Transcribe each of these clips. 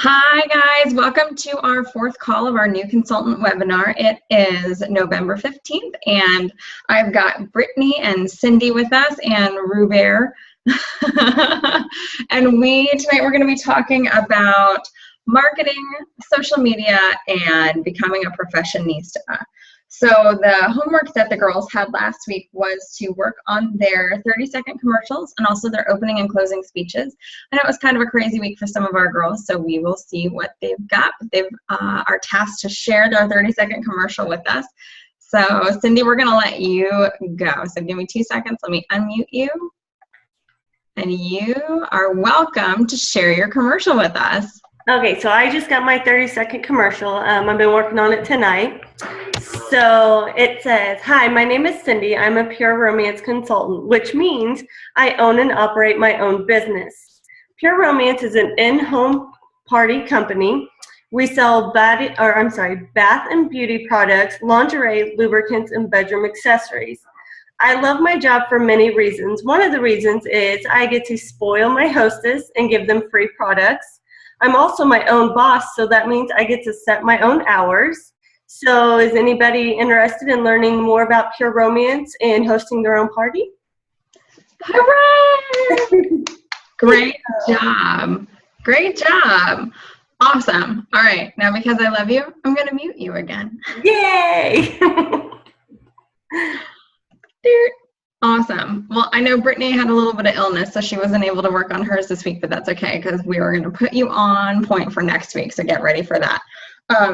Hi guys, welcome to our fourth call of our new consultant webinar. It is November 15th and I've got Brittany and Cindy with us and Ruber. And tonight we're going to be talking about marketing, social media, and becoming a professionista. So the homework that the girls had last week was to work on their 30-second commercials and also their opening and closing speeches. I know it was kind of a crazy week for some of our girls, so we will see what they've got. They are tasked to share their 30-second commercial with us. So Cindy, we're gonna let you go. So give me 2 seconds, let me unmute you. And you are welcome to share your commercial with us. Okay, so I just got my 30-second commercial. I've been working on it tonight. So it says, "Hi, my name is Cindy. I'm a pure romance consultant, which means I own and operate my own business. Pure Romance is an in-home party company. We sell bath and beauty products, lingerie, lubricants, and bedroom accessories. I love my job for many reasons. One of the reasons is I get to spoil my hostess and give them free products. I'm also my own boss, so that means I get to set my own hours. So is anybody interested in learning more about Pure Romance and hosting their own party?" Hooray! Great job. Great job. Awesome. All right, now because I love you, I'm going to mute you again. Yay! Awesome. Well, I know Brittany had a little bit of illness, so she wasn't able to work on hers this week, but that's okay because we were going to put you on point for next week, so get ready for that.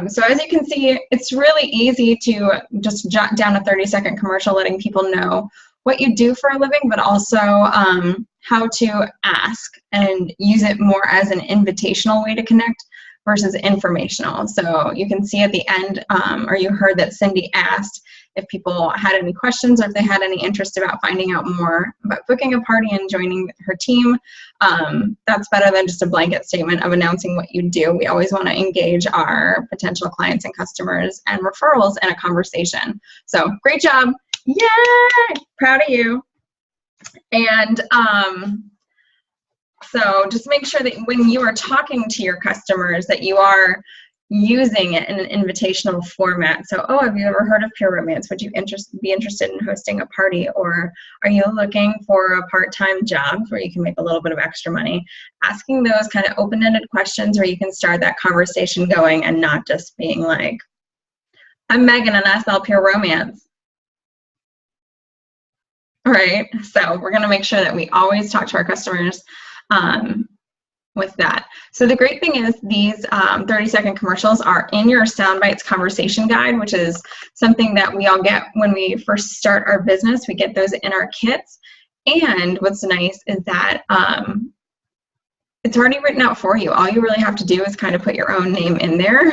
So as you can see, it's really easy to just jot down a 30-second commercial letting people know what you do for a living, but also how to ask and use it more as an invitational way to connect versus informational. So you can see at the end, or you heard that Cindy asked if people had any questions or if they had any interest about finding out more about booking a party and joining her team. That's better than just a blanket statement of announcing what you do. We always want to engage our potential clients and customers and referrals in a conversation. So great job. Yay! Proud of you. And so just make sure that when you are talking to your customers that you are using it in an invitational format. So, oh, have you ever heard of Pure Romance? Would you be interested in hosting a party? Or are you looking for a part-time job where you can make a little bit of extra money? Asking those kind of open-ended questions where you can start that conversation going and not just being like, "I'm Megan and I sell Pure Romance." All right, so we're gonna make sure that we always talk to our customers with that. So the great thing is these 30-second commercials are in your Soundbites conversation guide, which is something that we all get when we first start our business. We get those in our kits. And what's nice is that it's already written out for you. All you really have to do is kind of put your own name in there.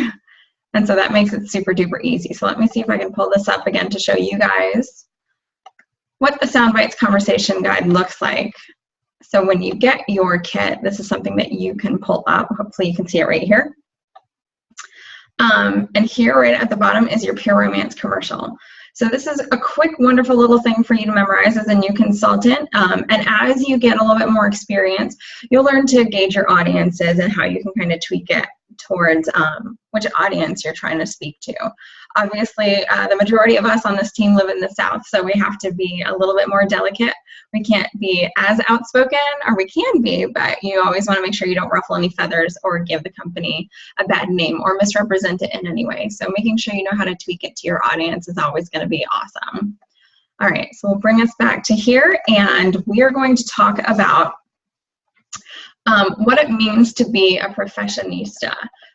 And so that makes it super duper easy. So let me see if I can pull this up again to show you guys what the Soundbites conversation guide looks like. So when you get your kit, this is something that you can pull up. Hopefully you can see it right here. And here right at the bottom is your Pure Romance commercial. So this is a quick, wonderful little thing for you to memorize as a new consultant. And as you get a little bit more experience, you'll learn to gauge your audiences and how you can kind of tweak it towards which audience you're trying to speak to. Obviously, the majority of us on this team live in the South, so we have to be a little bit more delicate. We can't be as outspoken, or we can be, but you always want to make sure you don't ruffle any feathers or give the company a bad name or misrepresent it in any way. So making sure you know how to tweak it to your audience is always going to be awesome. All right, so we'll bring us back to here, and we are going to talk about what it means to be a professionista.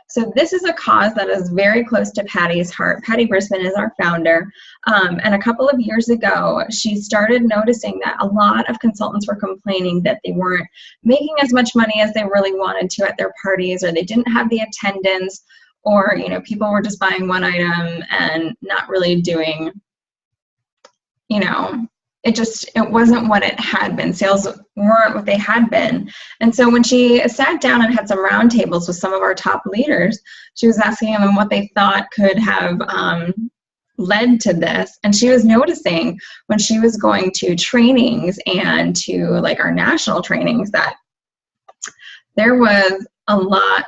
So this is a cause that is very close to Patty's heart. Patty Brisbane is our founder, and a couple of years ago, she started noticing that a lot of consultants were complaining that they weren't making as much money as they really wanted to at their parties, or they didn't have the attendance, or people were just buying one item and not really doing, it wasn't what it had been. Sales weren't what they had been. And so when she sat down and had some roundtables with some of our top leaders, she was asking them what they thought could have led to this. And she was noticing when she was going to trainings and to like our national trainings that there was a lot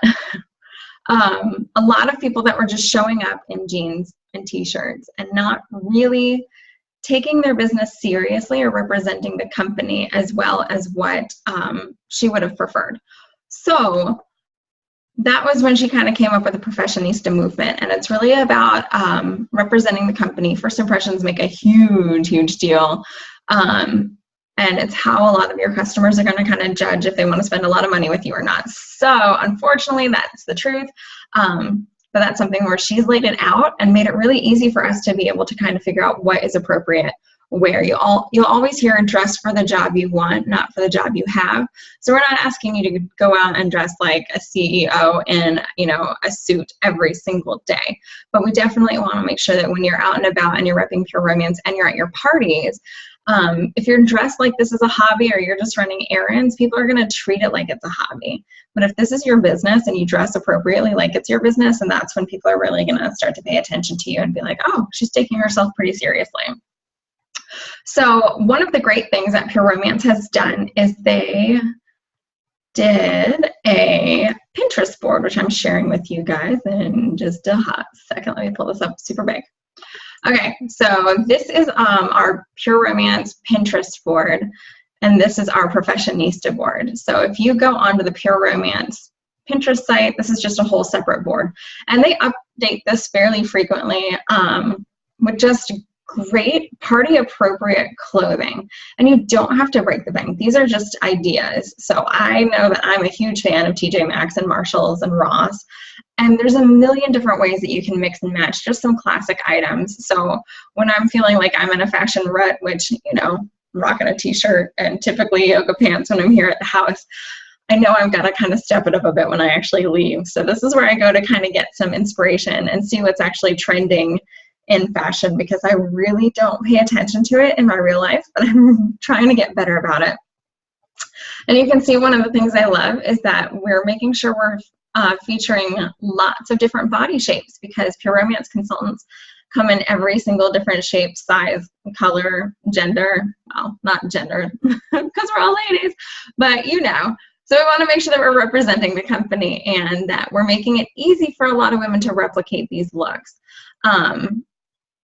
A lot of people that were just showing up in jeans and t-shirts and not really taking their business seriously or representing the company as well as what she would have preferred. So that was when she kind of came up with the Professionista movement. And it's really about representing the company. First impressions make a huge, huge deal. And it's how a lot of your customers are going to kind of judge if they want to spend a lot of money with you or not. So unfortunately, that's the truth. But that's something where she's laid it out and made it really easy for us to be able to kind of figure out what is appropriate where. You'll always hear dress for the job you want, not for the job you have. So we're not asking you to go out and dress like a CEO in, a suit every single day. But we definitely want to make sure that when you're out and about and you're repping Pure Romance and you're at your parties, if you're dressed like this is a hobby or you're just running errands, people are going to treat it like it's a hobby. But if this is your business and you dress appropriately like it's your business, and that's when people are really going to start to pay attention to you and be like, oh, she's taking herself pretty seriously. So one of the great things that Pure Romance has done is they did a Pinterest board, which I'm sharing with you guys in just a hot second. Let me pull this up super big. Okay, so this is our Pure Romance Pinterest board, and this is our Professionista board. So if you go onto the Pure Romance Pinterest site, this is just a whole separate board. And they update this fairly frequently with just great party-appropriate clothing. And you don't have to break the bank. These are just ideas. So I know that I'm a huge fan of TJ Maxx and Marshalls and Ross. And there's a million different ways that you can mix and match just some classic items. So when I'm feeling like I'm in a fashion rut, which, I'm rocking a t-shirt and typically yoga pants when I'm here at the house, I know I've got to kind of step it up a bit when I actually leave. So this is where I go to kind of get some inspiration and see what's actually trending in fashion, because I really don't pay attention to it in my real life, but I'm trying to get better about it. And you can see one of the things I love is that we're making sure we're featuring lots of different body shapes, because Pure Romance consultants come in every single different shape, size, color, gender. Well, not gender, because we're all ladies, but So we want to make sure that we're representing the company and that we're making it easy for a lot of women to replicate these looks.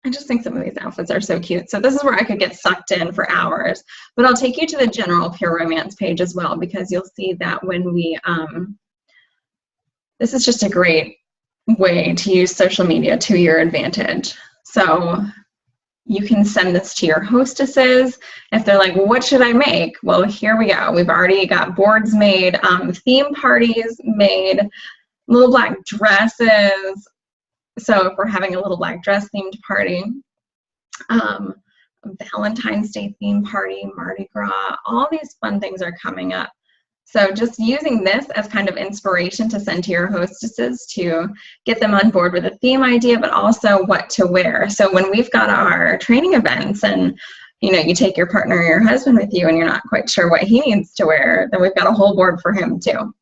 I just think some of these outfits are so cute. So this is where I could get sucked in for hours, but I'll take you to the general Pure Romance page as well, because you'll see that when we, this is just a great way to use social media to your advantage. So you can send this to your hostesses. If they're like, what should I make? Well, here we go. We've already got boards made, theme parties made, little black dresses. So if we're having a little black dress themed party, Valentine's Day theme party, Mardi Gras, all these fun things are coming up. So just using this as kind of inspiration to send to your hostesses to get them on board with a theme idea, but also what to wear. So when we've got our training events and you take your partner or your husband with you and you're not quite sure what he needs to wear, then we've got a whole board for him too.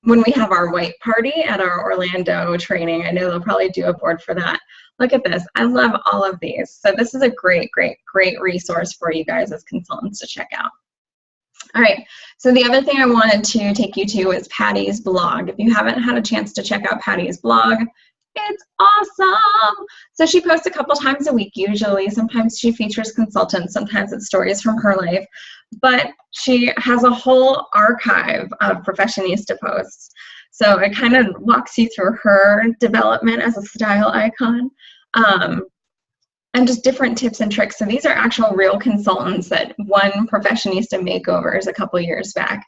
When we have our white party at our Orlando training, I know they'll probably do a board for that. Look at this. I love all of these. So this is a great, great, great resource for you guys as consultants to check out. All right, so the other thing I wanted to take you to is Patty's blog. If you haven't had a chance to check out Patty's blog, it's awesome. So she posts a couple times a week usually. Sometimes she features consultants, sometimes it's stories from her life, but she has a whole archive of Professionista posts. So it kind of walks you through her development as a style icon. And just different tips and tricks. So these are actual real consultants that won Professionista makeovers a couple years back,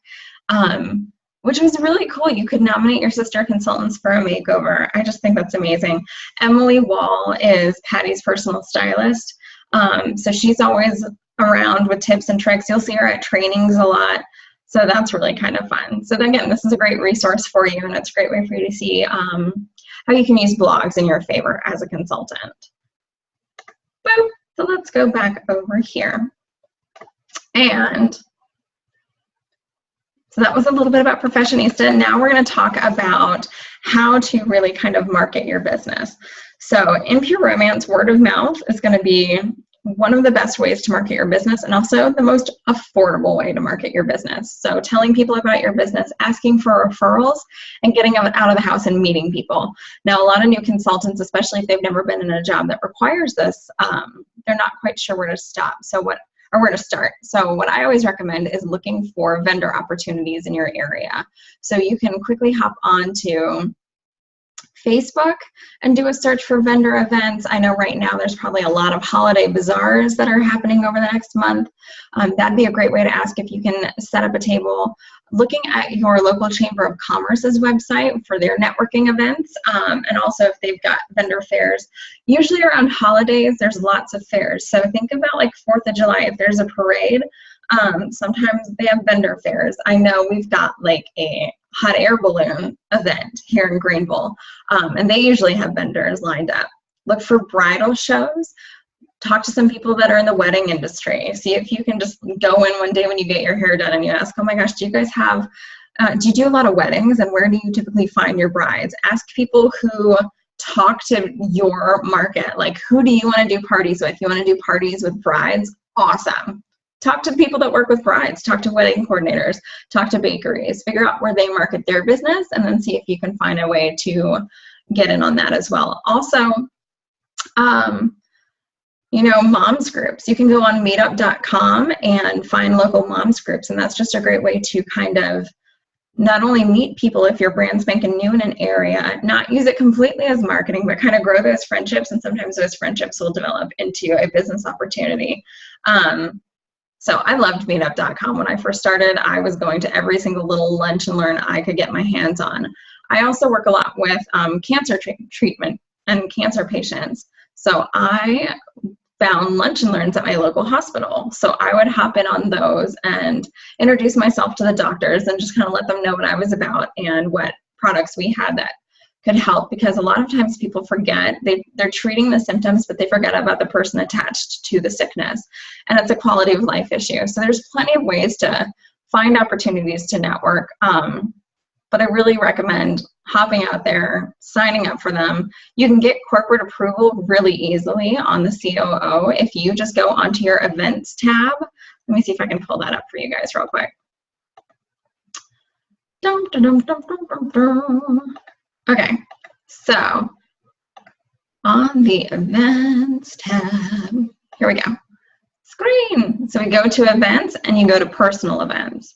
which was really cool. You could nominate your sister consultants for a makeover. I just think that's amazing. Emily Wall is Patty's personal stylist. So she's always around with tips and tricks. You'll see her at trainings a lot. So that's really kind of fun. So again, this is a great resource for you, and it's a great way for you to see how you can use blogs in your favor as a consultant. Boom. So let's go back over here. And so that was a little bit about Professionista. Now we're going to talk about how to really kind of market your business. So in Pure Romance, word of mouth is going to be one of the best ways to market your business, and also the most affordable way to market your business. So telling people about your business, asking for referrals, and getting out of the house and meeting people. Now, a lot of new consultants, especially if they've never been in a job that requires this, they're not quite sure where to stop. Where to start. So what I always recommend is looking for vendor opportunities in your area. So you can quickly hop onto Facebook and do a search for vendor events. I know right now there's probably a lot of holiday bazaars that are happening over the next month. That'd be a great way to ask if you can set up a table. Looking at your local Chamber of Commerce's website for their networking events, and also if they've got vendor fairs. Usually around holidays, there's lots of fairs. So think about like 4th of July, if there's a parade, sometimes they have vendor fairs. I know we've got like a hot air balloon event here in Greenville, and they usually have vendors lined up. Look for bridal shows. Talk to some people that are in the wedding industry. See if you can just go in one day when you get your hair done and you ask, oh my gosh, do you guys have, do you do a lot of weddings, and where do you typically find your brides? Ask people who talk to your market, like who do you want to do parties with? You want to do parties with brides? Awesome. Talk to people that work with brides, talk to wedding coordinators, talk to bakeries, figure out where they market their business, and then see if you can find a way to get in on that as well. Also, you know, moms groups. You can go on meetup.com and find local moms groups, and that's just a great way to kind of not only meet people if your brand's spanking new in an area, not use it completely as marketing, but kind of grow those friendships, and sometimes those friendships will develop into a business opportunity. So I loved meetup.com. When I first started, I was going to every single little lunch and learn I could get my hands on. I also work a lot with cancer treatment and cancer patients. So I found lunch and learns at my local hospital. So I would hop in on those and introduce myself to the doctors and just kind of let them know what I was about and what products we had that could help, because a lot of times people forget, they're treating the symptoms, but they forget about the person attached to the sickness. And it's a quality of life issue. So there's plenty of ways to find opportunities to network. But I really recommend hopping out there, signing up for them. You can get corporate approval really easily on the COO if you just go onto your events tab. Let me see if I can pull that up for you guys real quick. Okay, so on the events tab, here we go. Screen. So we go to events and you go to personal events.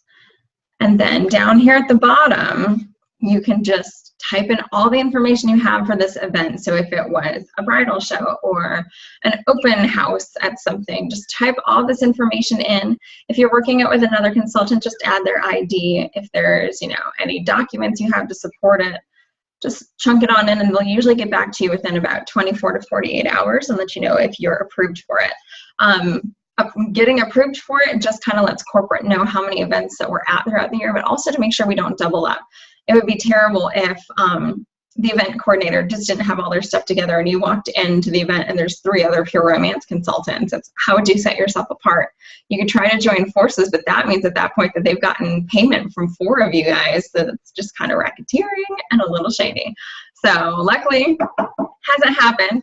And then down here at the bottom, you can just type in all the information you have for this event. So if it was a bridal show or an open house at something, just type all this information in. If you're working it with another consultant, just add their ID. If there's, you know, any documents you have to support it, just chunk it on in, and they'll usually get back to you within about 24 to 48 hours and let you know if you're approved for it. Getting approved for it just kind of lets corporate know how many events that we're at throughout the year, but also to make sure we don't double up. It would be terrible if the event coordinator just didn't have all their stuff together and you walked into the event and there's 3 other pure romance consultants. How would you set yourself apart? You could try to join forces, but that means at that point that they've gotten payment from 4 of you guys, so it's just kind of racketeering and a little shady. So luckily, hasn't happened.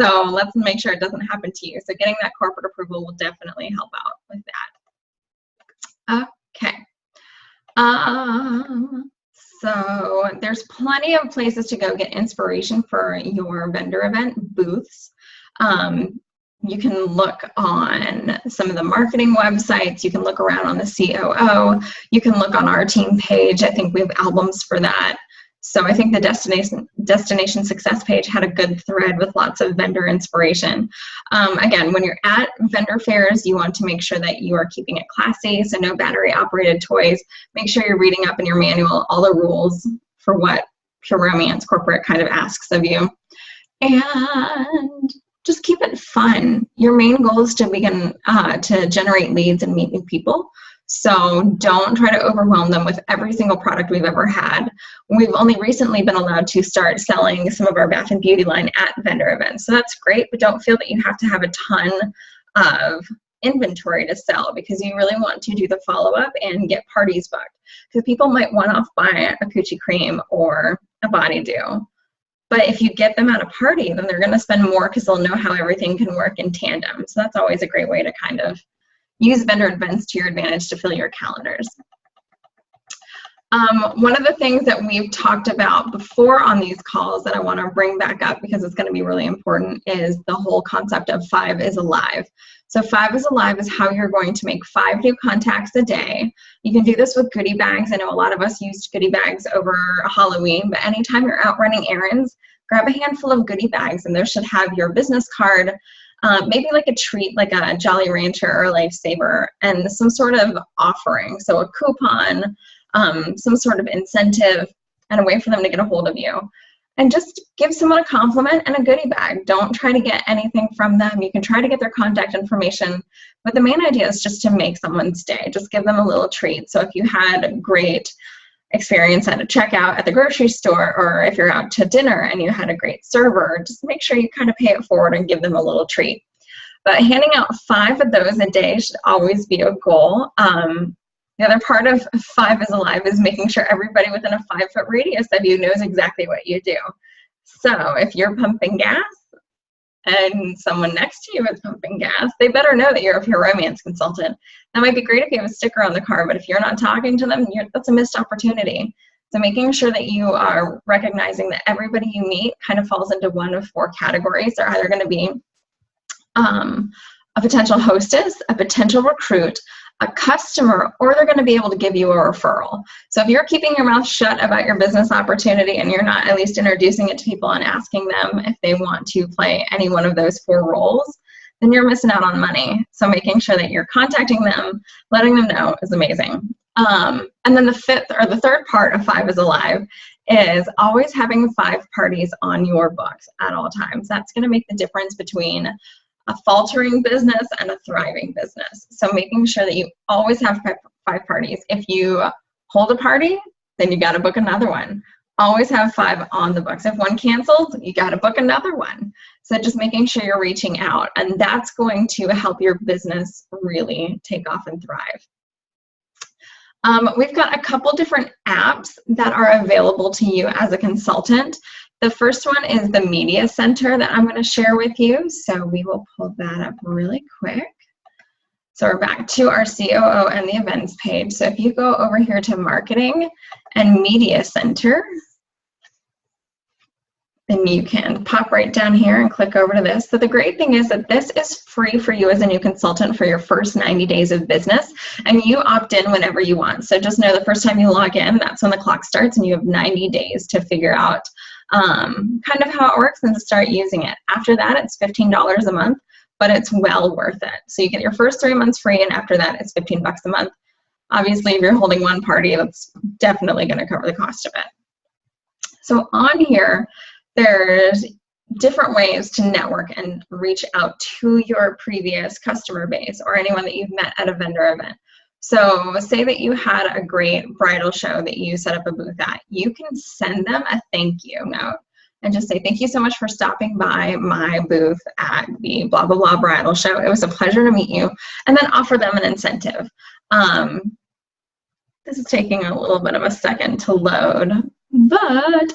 So let's make sure it doesn't happen to you. So getting that corporate approval will definitely help out with that. Okay. So there's plenty of places to go get inspiration for your vendor event booths. You can look on some of the marketing websites. You can look around on the COO. You can look on our team page. I think we have albums for that. So I think the Destination Success page had a good thread with lots of vendor inspiration. Again, when you're at vendor fairs, you want to make sure that you are keeping it classy, so no battery operated toys. Make sure you're reading up in your manual all the rules for what Pure Romance Corporate kind of asks of you. And just keep it fun. Your main goal is to begin to generate leads and meet new people. So don't try to overwhelm them with every single product we've ever had. We've only recently been allowed to start selling some of our bath and beauty line at vendor events. So that's great, but don't feel that you have to have a ton of inventory to sell, because you really want to do the follow-up and get parties booked. Because people might one-off buy a coochie cream or a body dew, But if you get them at a party, then they're going to spend more because they'll know how everything can work in tandem. So that's always a great way to kind of use vendor events to your advantage to fill your calendars. One of the things that we've talked about before on these calls that I want to bring back up because it's going to be really important is the whole concept of 5 is alive. So 5 is alive is how you're going to make 5 new contacts a day. You can do this with goodie bags. I know a lot of us used goodie bags over Halloween, but anytime you're out running errands, grab a handful of goodie bags and those should have your business card, maybe like a treat, like a Jolly Rancher or a Lifesaver, and some sort of offering. So a coupon, some sort of incentive, and a way for them to get a hold of you. And just give someone a compliment and a goodie bag. Don't try to get anything from them. You can try to get their contact information, but the main idea is just to make someone's day. Just give them a little treat. So if you had a great experience at a checkout at the grocery store, or if you're out to dinner and you had a great server, just make sure you kind of pay it forward and give them a little treat. But handing out 5 of those a day should always be a goal. The other part of 5 is alive is making sure everybody within a 5-foot radius of you knows exactly what you do. So if you're pumping gas and someone next to you is pumping gas, they better know that you're a pure romance consultant. That might be great if you have a sticker on the car, but if you're not talking to them, that's a missed opportunity. So making sure that you are recognizing that everybody you meet kind of falls into one of 4 categories. They're either going to be a potential hostess, a potential recruit, a customer, or they're going to be able to give you a referral. So if you're keeping your mouth shut about your business opportunity and you're not at least introducing it to people and asking them if they want to play any one of those 4 roles, then you're missing out on money. So making sure that you're contacting them, letting them know is amazing. And then the third part of 5 is alive is always having 5 parties on your books at all times. That's going to make the difference between a faltering business and a thriving business. So making sure that you always have 5 parties. If you hold a party, then you got to book another one. Always have 5 on the books. If one cancels, you got to book another one. So just making sure you're reaching out, and that's going to help your business really take off and thrive. We've got a couple different apps that are available to you as a consultant. The first one is the Media Center that I'm going to share with you. So we will pull that up really quick. So we're back to our COO and the events page. So if you go over here to Marketing and Media Center, then you can pop right down here and click over to this. So the great thing is that this is free for you as a new consultant for your first 90 days of business, and you opt in whenever you want. So just know the first time you log in, that's when the clock starts, and you have 90 days to figure out kind of how it works and to start using it. After that, it's $15 a month, but it's well worth it. So you get your first 3 months free, and after that, it's $15 a month. Obviously, if you're holding one party, that's definitely going to cover the cost of it. So on here, there's different ways to network and reach out to your previous customer base or anyone that you've met at a vendor event. So say that you had a great bridal show that you set up a booth at. You can send them a thank you note and just say, thank you so much for stopping by my booth at the blah, blah, blah bridal show. It was a pleasure to meet you. And then offer them an incentive. This is taking a little bit of a second to load, but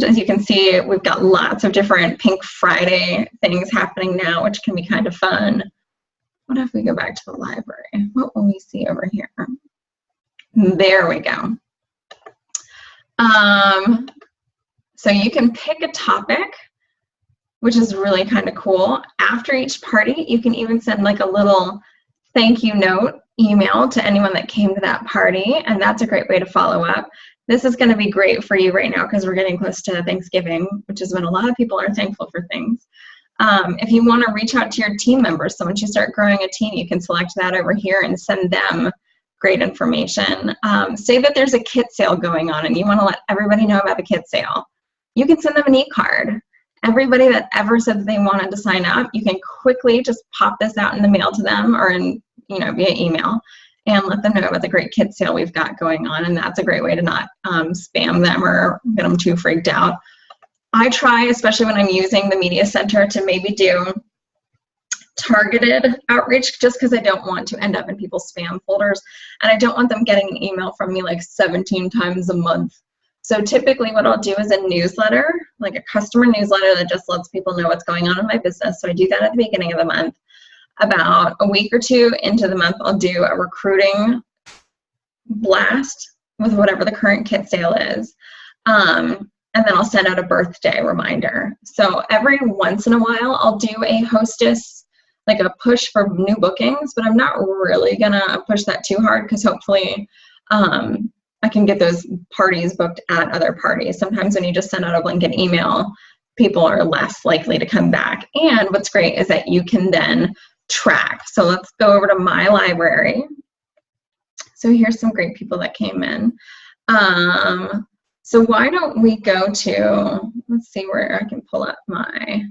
as you can see, we've got lots of different Pink Friday things happening now, which can be kind of fun. What if we go back to the library? What will we see over here? There we go. So you can pick a topic, which is really kind of cool. After each party, you can even send like a little thank you note email to anyone that came to that party, and that's a great way to follow up. This is going to be great for you right now because we're getting close to Thanksgiving, which is when a lot of people are thankful for things. If you want to reach out to your team members, so once you start growing a team, you can select that over here and send them great information. Say that there's a kit sale going on and you want to let everybody know about the kit sale. You can send them an e-card. Everybody that ever said that they wanted to sign up, you can quickly just pop this out in the mail to them or in, via email, and let them know about the great kit sale we've got going on. And that's a great way to not spam them or get them too freaked out. I try, especially when I'm using the Media Center, to maybe do targeted outreach just because I don't want to end up in people's spam folders. And I don't want them getting an email from me like 17 times a month. So typically what I'll do is a newsletter, like a customer newsletter that just lets people know what's going on in my business. So I do that at the beginning of the month. About a week or two into the month, I'll do a recruiting blast with whatever the current kit sale is. And then I'll send out a birthday reminder. So every once in a while, I'll do a hostess, like a push for new bookings, but I'm not really gonna push that too hard because hopefully I can get those parties booked at other parties. Sometimes when you just send out a blanket email, people are less likely to come back. And what's great is that you can then track. So let's go over to my library. So here's some great people that came in. So why don't we go to, let's see where I can pull up my,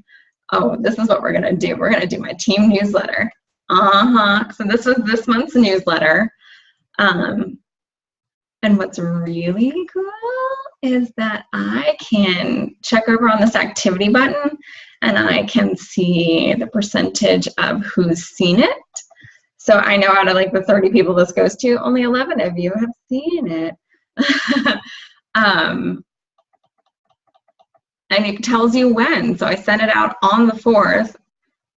oh, this is what we're gonna do. We're gonna do my team newsletter. So this was this month's newsletter. And what's really cool is that I can check over on this activity button and I can see the percentage of who's seen it. So I know out of like the 30 people this goes to, only 11 of you have seen it. And it tells you when. So I sent it out on the 4th.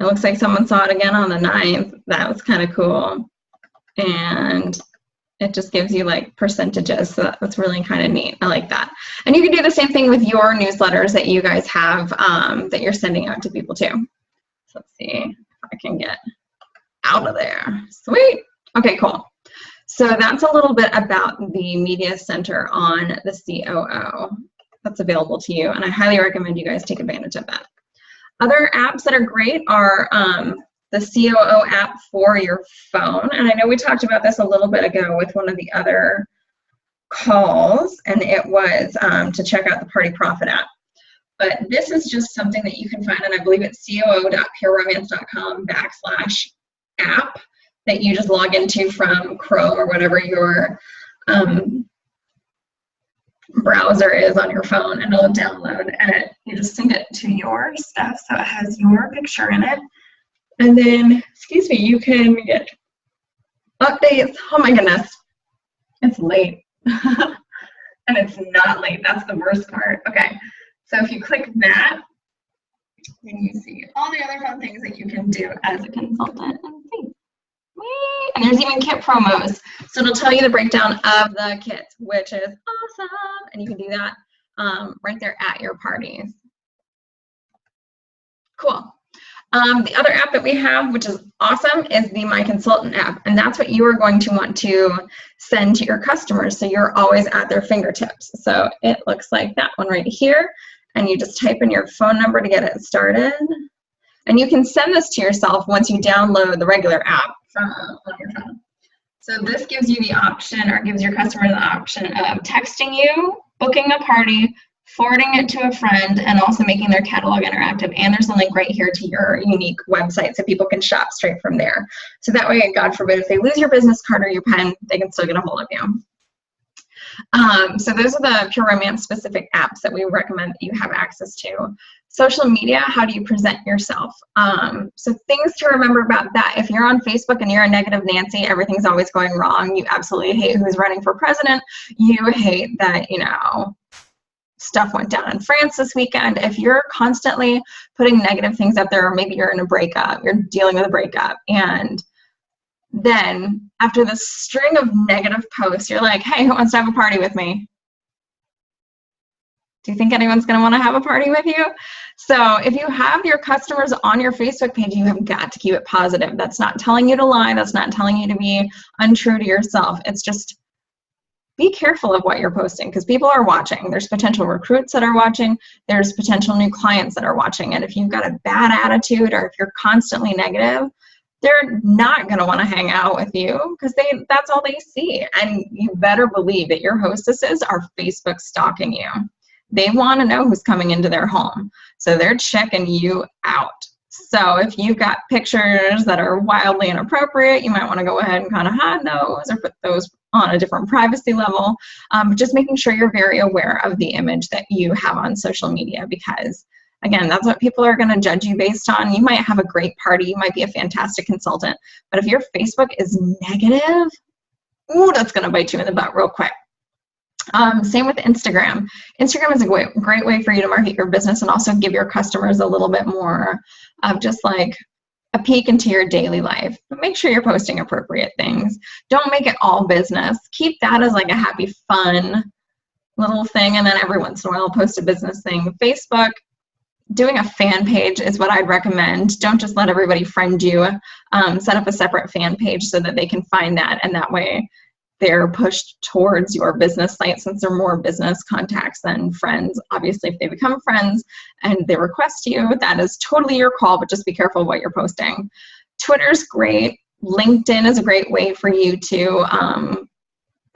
It looks like someone saw it again on the 9th. That was kind of cool. And it just gives you like percentages. So that's really kind of neat. I like that. And you can do the same thing with your newsletters that you guys have that you're sending out to people too. So let's see if I can get out of there. Sweet. Okay, cool. So that's a little bit about the Media Center on the COO that's available to you. And I highly recommend you guys take advantage of that. Other apps that are great are the COO app for your phone. And I know we talked about this a little bit ago with one of the other calls, and it was to check out the Party Profit app. But this is just something that you can find, and I believe it's coo.pureromance.com/app that you just log into from Chrome or whatever your browser is on your phone, and it'll download, and you just sync it to your stuff so it has your picture in it. And then, excuse me, you can get updates. Oh my goodness, it's late. And it's not late, that's the worst part. Okay, so if you click that, then you see all the other fun things that you can do as a consultant. And see. And there's even kit promos. So it'll tell you the breakdown of the kits, which is awesome. And you can do that right there at your parties. Cool. The other app that we have, which is awesome, is the My Consultant app. And that's what you are going to want to send to your customers so you're always at their fingertips. So it looks like that one right here. And you just type in your phone number to get it started. And you can send this to yourself once you download the regular app from on your phone. So this gives you the option, or gives your customer the option of texting you, booking a party, forwarding it to a friend, and also making their catalog interactive. And there's a link right here to your unique website so people can shop straight from there. So that way, God forbid, if they lose your business card or your pen, they can still get a hold of you. So those are the Pure Romance specific apps that we recommend that you have access to. Social media, how do you present yourself? So things to remember about that. If you're on Facebook and you're a negative Nancy, everything's always going wrong. You absolutely hate who's running for president. You hate that, you know, stuff went down in France this weekend. If you're constantly putting negative things up there, or maybe you're in a breakup, you're dealing with a breakup, and then after this string of negative posts, you're like, hey, who wants to have a party with me? Do you think anyone's going to want to have a party with you? So if you have your customers on your Facebook page, you have got to keep it positive. That's not telling you to lie. That's not telling you to be untrue to yourself. It's just be careful of what you're posting, because people are watching. There's potential recruits that are watching. There's potential new clients that are watching. And if you've got a bad attitude, or if you're constantly negative, they're not going to want to hang out with you, because that's all they see. And you better believe that your hostesses are Facebook stalking you. They want to know who's coming into their home. So they're checking you out. So if you've got pictures that are wildly inappropriate, you might want to go ahead and kind of hide those or put those on a different privacy level. Just making sure you're very aware of the image that you have on social media, because again, that's what people are going to judge you based on. You might have a great party. You might be a fantastic consultant. But if your Facebook is negative, ooh, that's going to bite you in the butt real quick. Same with Instagram. Instagram is a great way for you to market your business and also give your customers a little bit more of just like a peek into your daily life. But make sure you're posting appropriate things. Don't make it all business. Keep that as like a happy, fun little thing, and then every once in a while post a business thing. Facebook, doing a fan page is what I'd recommend. Don't just let everybody friend you. Set up a separate fan page so that they can find that, and that way they're pushed towards your business site, since they're more business contacts than friends. Obviously, if they become friends and they request you, that is totally your call, but just be careful what you're posting. Twitter's great. LinkedIn is a great way for you to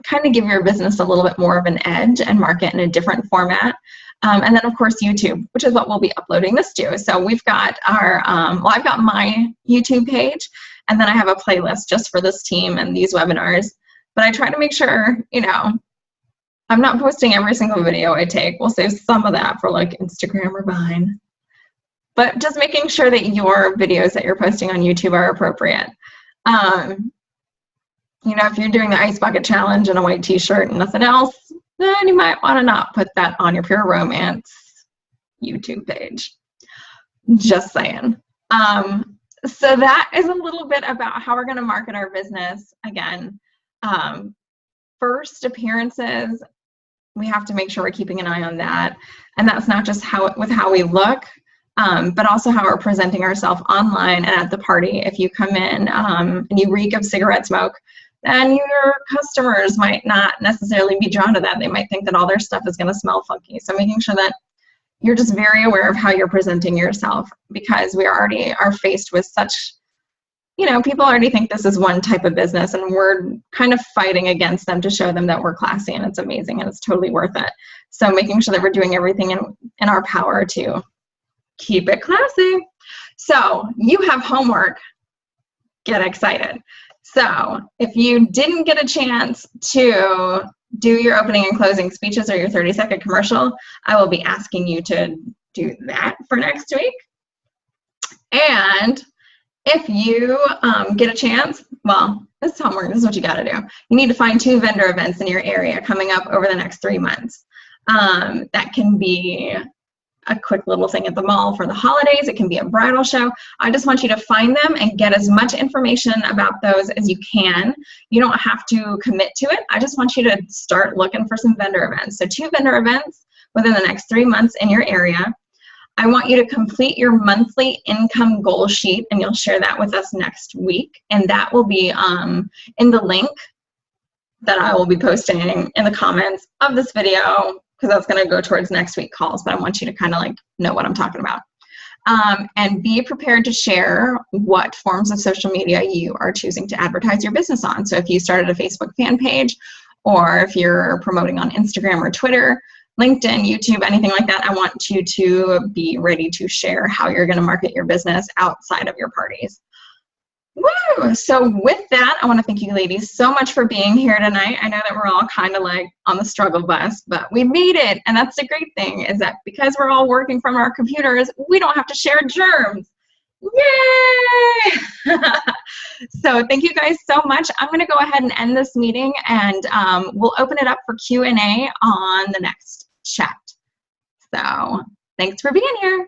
kind of give your business a little bit more of an edge and market in a different format. And then, of course, YouTube, which is what we'll be uploading this to. So we've got our, well, I've got my YouTube page, and then I have a playlist just for this team and these webinars. But I try to make sure, you know, I'm not posting every single video I take. We'll save some of that for like Instagram or Vine. But just making sure that your videos that you're posting on YouTube are appropriate. You know, if you're doing the ice bucket challenge in a white t-shirt and nothing else, then you might want to not put that on your Pure Romance YouTube page. Just saying. So that is a little bit about how we're going to market our business. Again, first appearances, we have to make sure we're keeping an eye on that. And that's not just how we look, but also how we're presenting ourselves online and at the party. If you come in and you reek of cigarette smoke, then your customers might not necessarily be drawn to that. They might think that all their stuff is going to smell funky. So making sure that you're just very aware of how you're presenting yourself, because we already are faced with such, you know, people already think this is one type of business, and we're kind of fighting against them to show them that we're classy and it's amazing and it's totally worth it. So making sure that we're doing everything in our power to keep it classy. So you have homework. Get excited. So if you didn't get a chance to do your opening and closing speeches or your 30-second commercial, I will be asking you to do that for next week. And if you get a chance, well, this is homework. This is what you got to do. You need to find 2 vendor events in your area coming up over the next 3 months. That can be a quick little thing at the mall for the holidays. It can be a bridal show. I just want you to find them and get as much information about those as you can. You don't have to commit to it. I just want you to start looking for some vendor events. So 2 vendor events within the next 3 months in your area. I want you to complete your monthly income goal sheet, and you'll share that with us next week. And that will be in the link that I will be posting in the comments of this video, because that's going to go towards next week calls, but I want you to kind of like know what I'm talking about. And be prepared to share what forms of social media you are choosing to advertise your business on. So if you started a Facebook fan page, or if you're promoting on Instagram or Twitter, LinkedIn, YouTube, anything like that, I want you to be ready to share how you're going to market your business outside of your parties. Woo! So with that, I want to thank you ladies so much for being here tonight. I know that we're all kind of like on the struggle bus, but we made it. And that's the great thing, is that because we're all working from our computers, we don't have to share germs. Yay! So thank you guys so much. I'm going to go ahead and end this meeting, and we'll open it up for Q&A on the next chat. So thanks for being here.